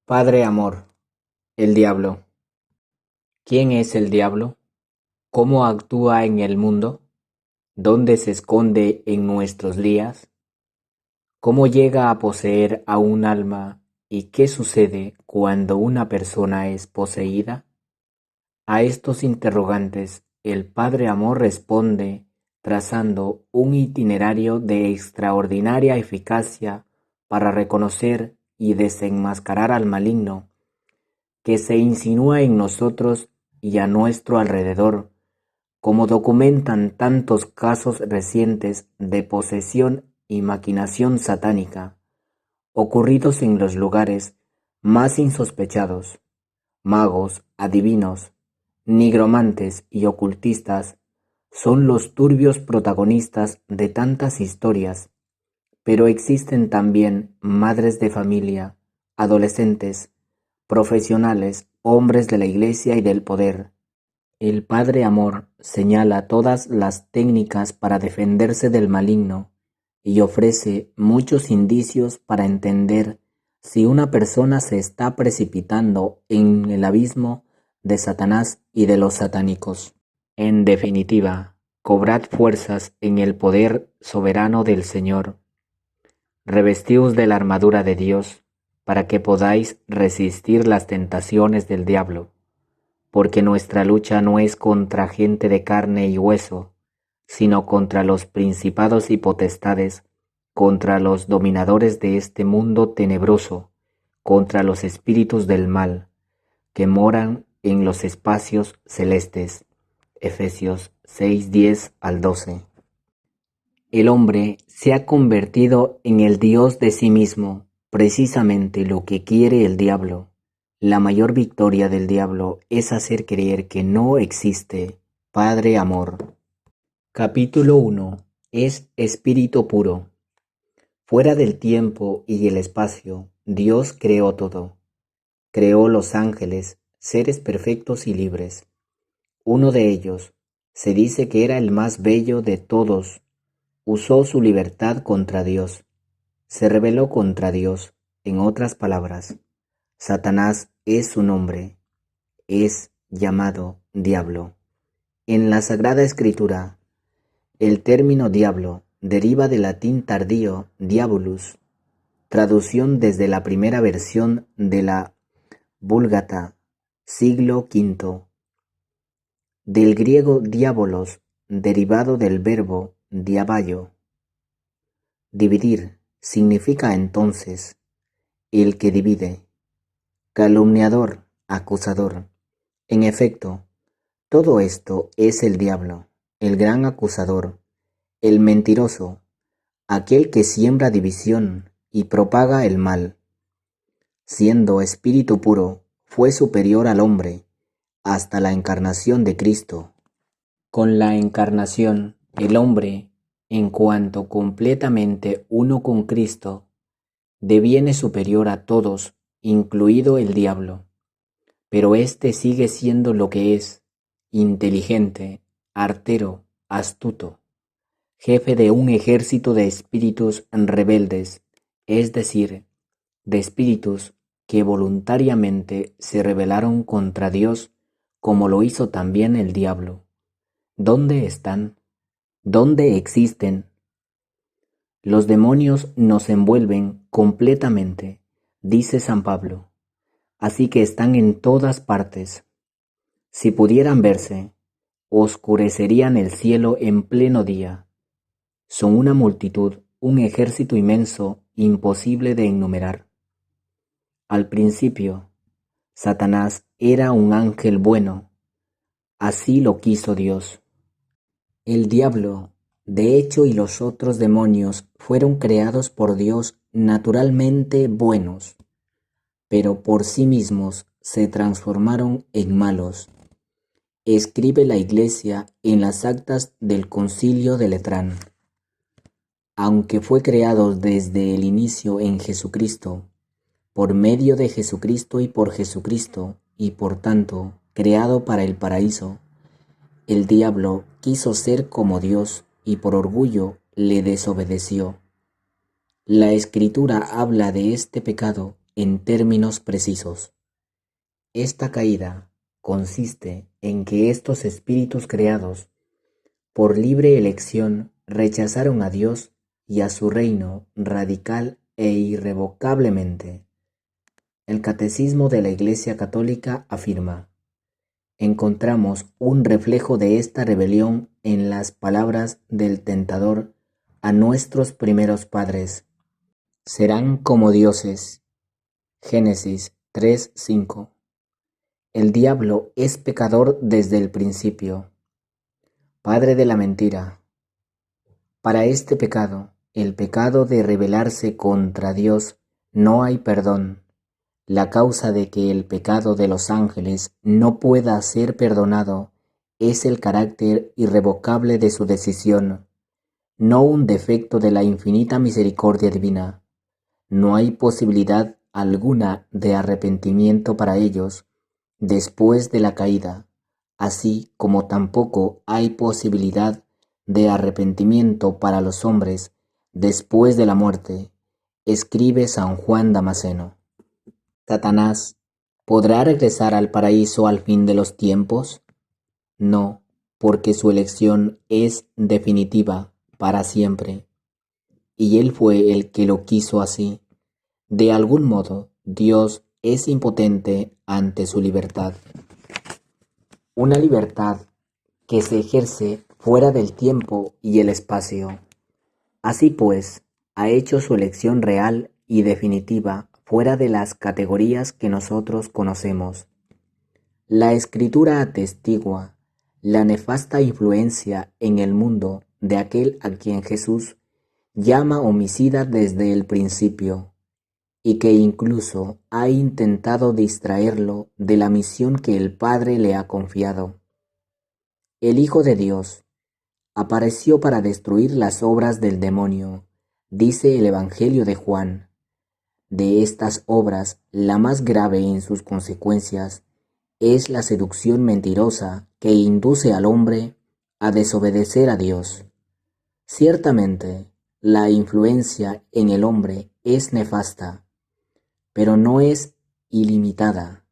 Padre Amor, el diablo. ¿Quién es el diablo? ¿Cómo actúa en el mundo? ¿Dónde se esconde en nuestros días? ¿Cómo llega a poseer a un alma y qué sucede cuando una persona es poseída? A estos interrogantes, el Padre Amor responde trazando un itinerario de extraordinaria eficacia para reconocer y desenmascarar al maligno que se insinúa en nosotros y a nuestro alrededor, como documentan tantos casos recientes de posesión y maquinación satánica, ocurridos en los lugares más insospechados. Magos, adivinos, nigromantes y ocultistas son los turbios protagonistas de tantas historias, pero existen también madres de familia, adolescentes, profesionales, hombres de la Iglesia y del poder. El Padre Amor señala todas las técnicas para defenderse del maligno y ofrece muchos indicios para entender si una persona se está precipitando en el abismo de Satanás y de los satánicos. En definitiva, cobrad fuerzas en el poder soberano del Señor. Revestíos de la armadura de Dios para que podáis resistir las tentaciones del diablo, porque nuestra lucha no es contra gente de carne y hueso, sino contra los principados y potestades, contra los dominadores de este mundo tenebroso, contra los espíritus del mal, que moran en los espacios celestes. Efesios 6:10 al 12. El hombre se ha convertido en el Dios de sí mismo, precisamente lo que quiere el diablo. La mayor victoria del diablo es hacer creer que no existe Padre Amor. Capítulo 1. Es espíritu puro. Fuera del tiempo y el espacio, Dios creó todo. Creó los ángeles, seres perfectos y libres. Uno de ellos, se dice que era el más bello de todos, usó su libertad contra Dios. Se rebeló contra Dios. En otras palabras, Satanás es su nombre. Es llamado diablo. En la Sagrada Escritura, el término diablo deriva del latín tardío diabolus, traducción desde la primera versión de la Vulgata, siglo V, del griego diabolos, derivado del verbo diaballo. Dividir significa entonces el que divide, calumniador, acusador. En efecto, todo esto es el diablo, el gran acusador, el mentiroso, aquel que siembra división y propaga el mal. Siendo espíritu puro, fue superior al hombre hasta la encarnación de Cristo. Con la encarnación, el hombre, en cuanto completamente uno con Cristo, deviene superior a todos, incluido el diablo. Pero éste sigue siendo lo que es: inteligente, artero, astuto, jefe de un ejército de espíritus rebeldes, es decir, de espíritus que voluntariamente se rebelaron contra Dios, como lo hizo también el diablo. ¿Dónde están? ¿Dónde existen? Los demonios nos envuelven completamente, dice San Pablo, así que están en todas partes. Si pudieran verse, oscurecerían el cielo en pleno día. Son una multitud, un ejército inmenso, imposible de enumerar. Al principio, Satanás era un ángel bueno, así lo quiso Dios. El diablo, de hecho, y los otros demonios fueron creados por Dios naturalmente buenos, pero por sí mismos se transformaron en malos. Escribe la Iglesia en las actas del Concilio de Letrán. Aunque fue creado desde el inicio en Jesucristo, por medio de Jesucristo y por Jesucristo, y por tanto creado para el paraíso, el diablo quiso ser como Dios y por orgullo le desobedeció. La Escritura habla de este pecado en términos precisos. Esta caída consiste en que estos espíritus creados por libre elección rechazaron a Dios y a su reino radical e irrevocablemente. El Catecismo de la Iglesia Católica afirma: encontramos un reflejo de esta rebelión en las palabras del tentador a nuestros primeros padres. Serán como dioses. Génesis 3:5. El diablo es pecador desde el principio, padre de la mentira. Para este pecado, el pecado de rebelarse contra Dios, no hay perdón. La causa de que el pecado de los ángeles no pueda ser perdonado es el carácter irrevocable de su decisión, no un defecto de la infinita misericordia divina. No hay posibilidad alguna de arrepentimiento para ellos después de la caída, así como tampoco hay posibilidad de arrepentimiento para los hombres después de la muerte, escribe San Juan Damasceno. ¿Satanás podrá regresar al paraíso al fin de los tiempos? No, porque su elección es definitiva para siempre, y él fue el que lo quiso así. De algún modo, Dios es impotente ante su libertad. Una libertad que se ejerce fuera del tiempo y el espacio. Así pues, ha hecho su elección real y definitiva fuera de las categorías que nosotros conocemos. La Escritura atestigua la nefasta influencia en el mundo de aquel a quien Jesús llama homicida desde el principio, y que incluso ha intentado distraerlo de la misión que el Padre le ha confiado. El Hijo de Dios apareció para destruir las obras del demonio, dice el Evangelio de Juan. De estas obras, la más grave en sus consecuencias es la seducción mentirosa que induce al hombre a desobedecer a Dios. Ciertamente, la influencia en el hombre es nefasta, pero no es ilimitada.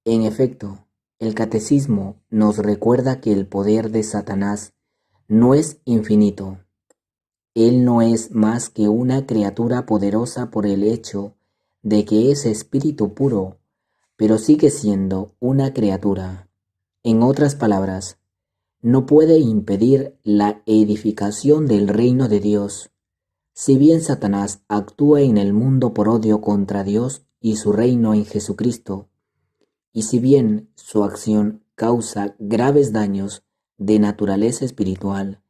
En efecto, el Catecismo nos recuerda que el poder de Satanás no es infinito. Él no es más que una criatura poderosa por el hecho de que es espíritu puro, pero sigue siendo una criatura. En otras palabras, no puede impedir la edificación del reino de Dios. Si bien Satanás actúa en el mundo por odio contra Dios y su reino en Jesucristo, y si bien su acción causa graves daños de naturaleza espiritual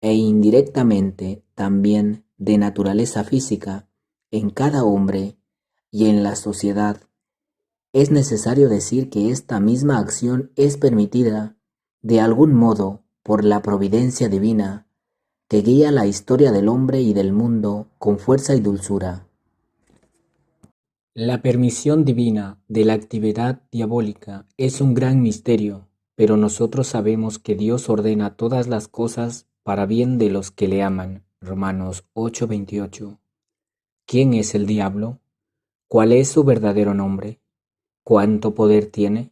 e indirectamente también de naturaleza física en cada hombre y en la sociedad, es necesario decir que esta misma acción es permitida de algún modo por la providencia divina que guía la historia del hombre y del mundo con fuerza y dulzura. La permisión divina de la actividad diabólica es un gran misterio, pero nosotros sabemos que Dios ordena todas las cosas para bien de los que le aman. Romanos 8:28. ¿Quién es el diablo? ¿Cuál es su verdadero nombre? ¿Cuánto poder tiene?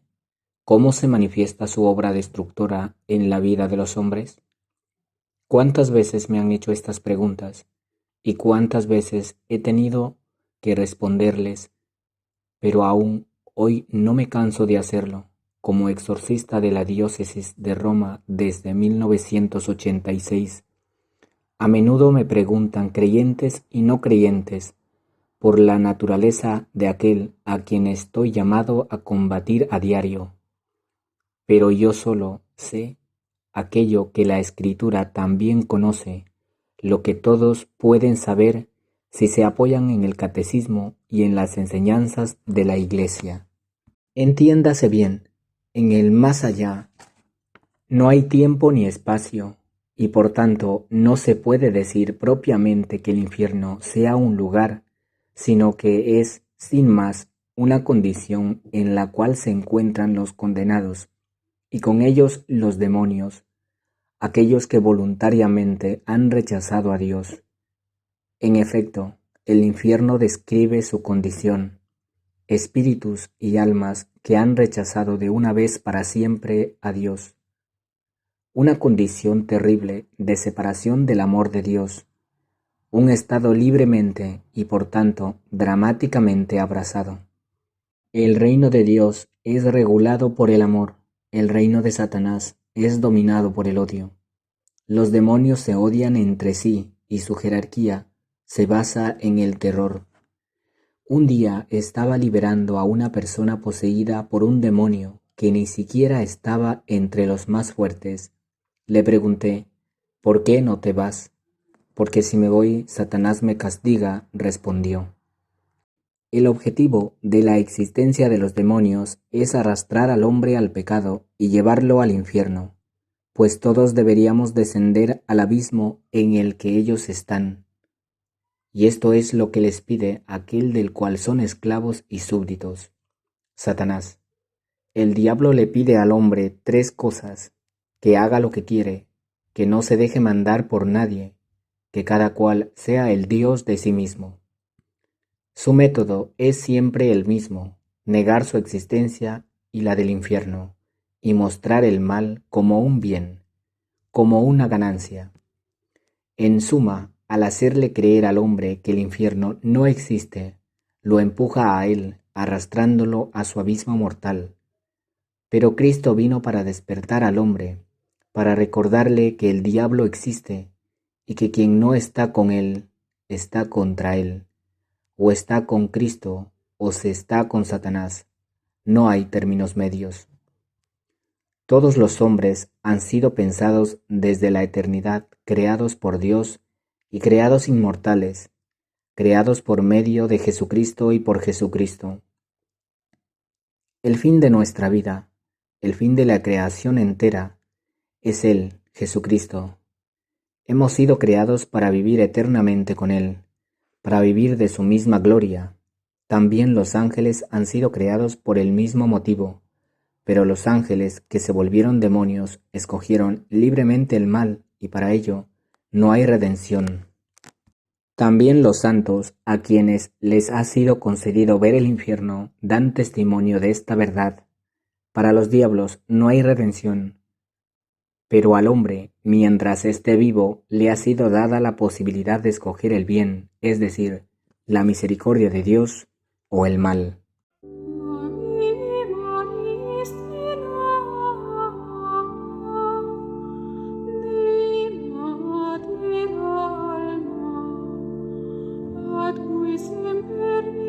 ¿Cómo se manifiesta su obra destructora en la vida de los hombres? ¿Cuántas veces me han hecho estas preguntas y cuántas veces he tenido que responderles? Pero aún hoy no me canso de hacerlo, como exorcista de la diócesis de Roma desde 1986. A menudo me preguntan creyentes y no creyentes por la naturaleza de aquel a quien estoy llamado a combatir a diario. Pero yo solo sé aquello que la Escritura también conoce, lo que todos pueden saber si se apoyan en el catecismo y en las enseñanzas de la Iglesia. Entiéndase bien, en el más allá no hay tiempo ni espacio, y por tanto no se puede decir propiamente que el infierno sea un lugar, sino que es, sin más, una condición en la cual se encuentran los condenados, y con ellos los demonios, aquellos que voluntariamente han rechazado a Dios. En efecto, el infierno describe su condición, espíritus y almas que han rechazado de una vez para siempre a Dios. Una condición terrible de separación del amor de Dios, un estado libremente y por tanto dramáticamente abrazado. El reino de Dios es regulado por el amor, el reino de Satanás es dominado por el odio. Los demonios se odian entre sí y su jerarquía se basa en el terror. Un día estaba liberando a una persona poseída por un demonio que ni siquiera estaba entre los más fuertes. Le pregunté, ¿por qué no te vas? Porque si me voy, Satanás me castiga, respondió. El objetivo de la existencia de los demonios es arrastrar al hombre al pecado y llevarlo al infierno, pues todos deberíamos descender al abismo en el que ellos están. Y esto es lo que les pide aquel del cual son esclavos y súbditos, Satanás. El diablo le pide al hombre tres cosas: que haga lo que quiere, que no se deje mandar por nadie, que cada cual sea el Dios de sí mismo. Su método es siempre el mismo: negar su existencia y la del infierno, y mostrar el mal como un bien, como una ganancia. En suma, al hacerle creer al hombre que el infierno no existe, lo empuja a él, arrastrándolo a su abismo mortal. Pero Cristo vino para despertar al hombre, para recordarle que el diablo existe y que quien no está con él, está contra él. O está con Cristo o se está con Satanás. No hay términos medios. Todos los hombres han sido pensados desde la eternidad, creados por Dios y creados inmortales, creados por medio de Jesucristo y por Jesucristo. El fin de nuestra vida, el fin de la creación entera, es Él, Jesucristo. Hemos sido creados para vivir eternamente con Él, para vivir de su misma gloria. También los ángeles han sido creados por el mismo motivo, pero los ángeles que se volvieron demonios escogieron libremente el mal y para ello no hay redención. También los santos, a quienes les ha sido concedido ver el infierno, dan testimonio de esta verdad. Para los diablos no hay redención, pero al hombre, mientras esté vivo, le ha sido dada la posibilidad de escoger el bien, es decir, la misericordia de Dios o el mal. Ad cui semper